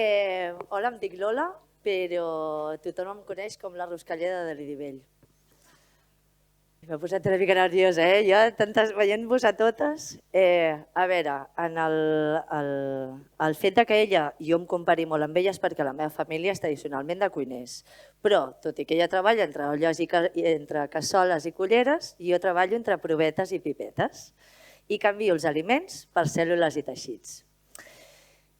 Hola, em dic Lola, però tothom em coneix com la Ruscalleda de l'Idivell. M'he posat una mica nerviosa, Jo veient-vos a totes. A veure, el fet que ella, jo em compari molt amb elles perquè la meva família és tradicionalment de cuiners, però tot i que ella treballa entre olles entre cassoles i culleres, jo treballo entre provetes i pipetes i canvio els aliments per cèl·lules i teixits.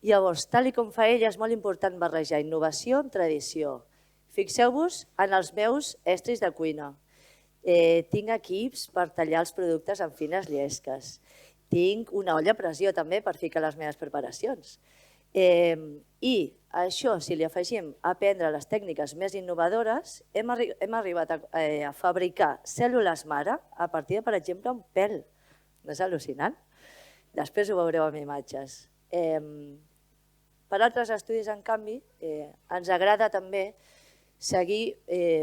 Llavors, tal com fa ella, és molt important barrejar innovació amb tradició. Fixeu-vos en els meus estris de cuina. Tinc equips per tallar els productes en fines llesques. Tinc una olla a pressió també per ficar les meves preparacions. I això, si li afegim aprendre les tècniques més innovadores, hem arribat a fabricar cèl·lules mare a partir de, per exemple, un pèl. No és al·lucinant? Després ho veureu amb imatges. Per altres estudis, en canvi, ens agrada també seguir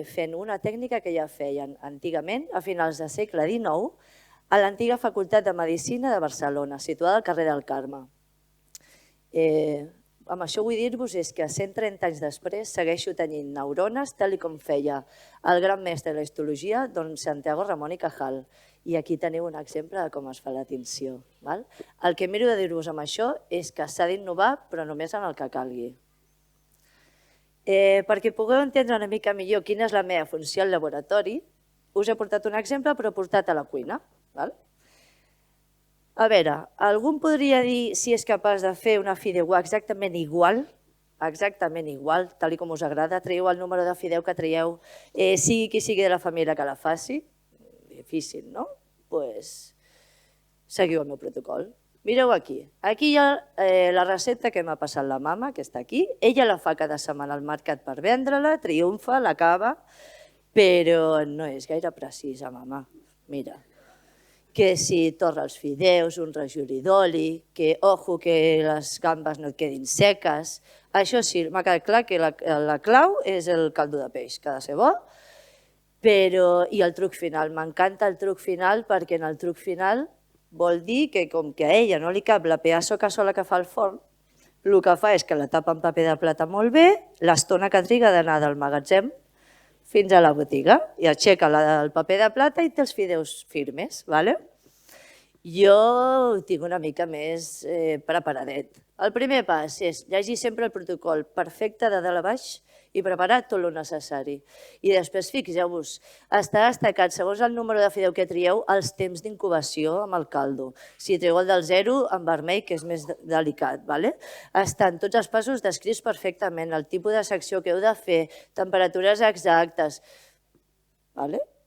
fent una tècnica que ja feien antigament, a finals del segle XIX, a l'antiga Facultat de Medicina de Barcelona, situada al carrer del Carme. Amb això vull dir-vos que 130 anys després segueixo tenint neurones, tal com feia el gran mestre de la histologia, don Santiago Ramon y Cajal. I aquí teniu un exemple de com es fa la tinció. El que miro de dir-vos amb això és que s'ha d'innovar, però només en el que calgui. Perquè pugueu entendre una mica millor quina és la meva funció al laboratori, us he portat un exemple, però portat a la cuina. A veure, algú em podria dir si és capaç de fer una fideuà exactament igual, tal com us agrada, traieu el número de fideu que traieu, sigui qui sigui de la família que la faci. Difícil, no? Doncs seguiu el meu protocol. Mireu aquí. Aquí hi ha la recepta que m'ha passat la mama, que està aquí. Ella la fa cada setmana al mercat per vendre-la, triomfa, l'acaba, però no és gaire precisa, mama. Mira, que si torra els fideus, un rajouli d'oli, que ojo que les gambes no et quedin seques. Això sí, m'ha quedat clar que la clau és el caldo de peix, que ha de ser bo. I el truc final, m'encanta el truc final perquè en el truc final vol dir que com que a ella no li cap la pedaço cassola que fa al forn, el que fa és que la tapa amb paper de plata molt bé, l'estona que triga d'anar del magatzem fins a la botiga i aixeca el paper de plata i té els fideus firmes. Jo ho tinc una mica més preparadet. El primer pas és llegir sempre el protocol perfecte de dalt a baix i preparar tot el necessari. I després, fixeu-vos, està destacat, segons el número de fideu que trieu, els temps d'incubació amb el caldo. Si trieu el del 0, en vermell, que és més delicat. Estan tots els passos descrits perfectament, el tipus de secció que heu de fer, temperatures exactes.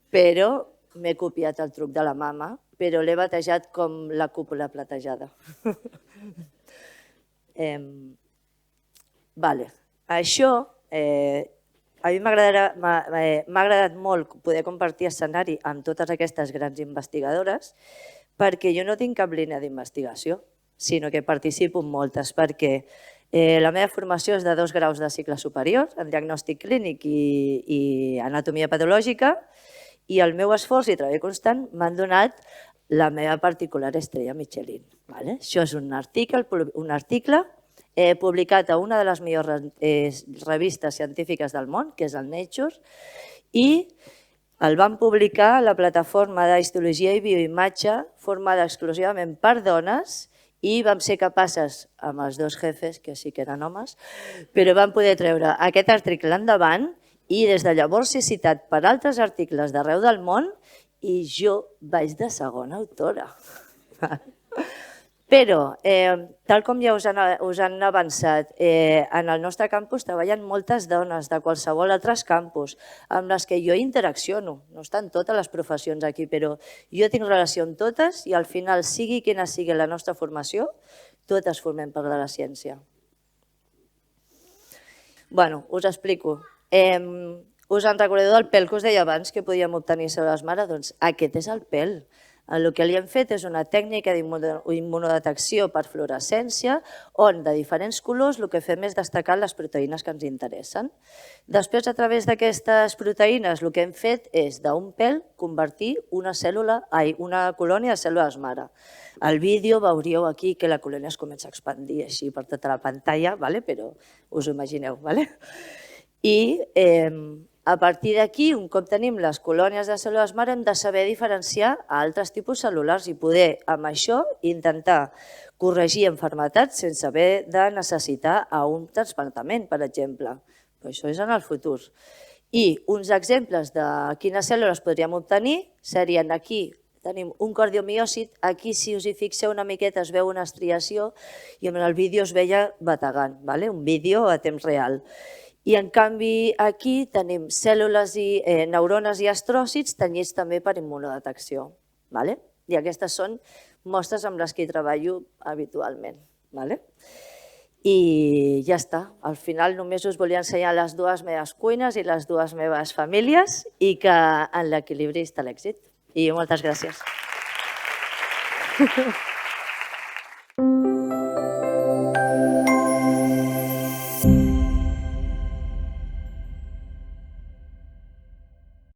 Però m'he copiat el truc de la mama, però l'he batejat com la cúpula platejada. Això, a mi m'ha agradat molt poder compartir escenari amb totes aquestes grans investigadores perquè jo no tinc cap línia d'investigació, sinó que participo en moltes perquè la meva formació és de 2 graus de cicle superior, en diagnòstic clínic i anatomia patològica, i el meu esforç i treball constant m'han donat la meva particular estrella Michelin. Això és un article publicat a una de les millors revistes científiques del món, que és el Nature, i el van publicar a la plataforma d'histologia i bioimatge formada exclusivament per dones i vam ser capaces, amb els 2 jefes, que sí que eren homes, però vam poder treure aquest article endavant i des de llavors he citat per altres articles d'arreu del món i jo vaig de segona autora. Però, tal com ja us han avançat, en el nostre campus treballen moltes dones de qualsevol altres campus amb les que jo interacciono. No estan totes les professions aquí, però jo tinc relació amb totes i al final, sigui quina sigui la nostra formació, totes formem part de la ciència. Us explico. Us en recordeu del pèl que us deia abans que podíem obtenir sobre les mares? Doncs aquest és el pèl. El que li hem fet és una tècnica d'immunodetecció per fluorescència on de diferents colors el que fem és destacar les proteïnes que ens interessen. Després, a través d'aquestes proteïnes, el que hem fet és d'un pèl convertir una colònia de cèl·lules mare. Al vídeo veuríeu aquí que la colònia es comença a expandir així per tota la pantalla, però us ho imagineu. I a partir d'aquí, un cop tenim les colònies de cèl·lules mare, hem de saber diferenciar altres tipus cel·lulars i poder, amb això, intentar corregir malalties sense haver de necessitar un trasplantament, per exemple. Però això és en el futur. I uns exemples de quines cèl·lules podríem obtenir serien aquí. Tenim un cardiomiòcit, aquí si us hi fixeu una miqueta es veu una estriació i en el vídeo es veia bategant, un vídeo a temps real. I en canvi aquí tenim cèl·lules i neurones i astròcits tenyits també per immunodetecció. I aquestes són mostres amb les que treballo habitualment. I ja està. Al final només us volia ensenyar les dues meves cuines i les dues meves famílies i que en l'equilibri està l'èxit. I moltes gràcies.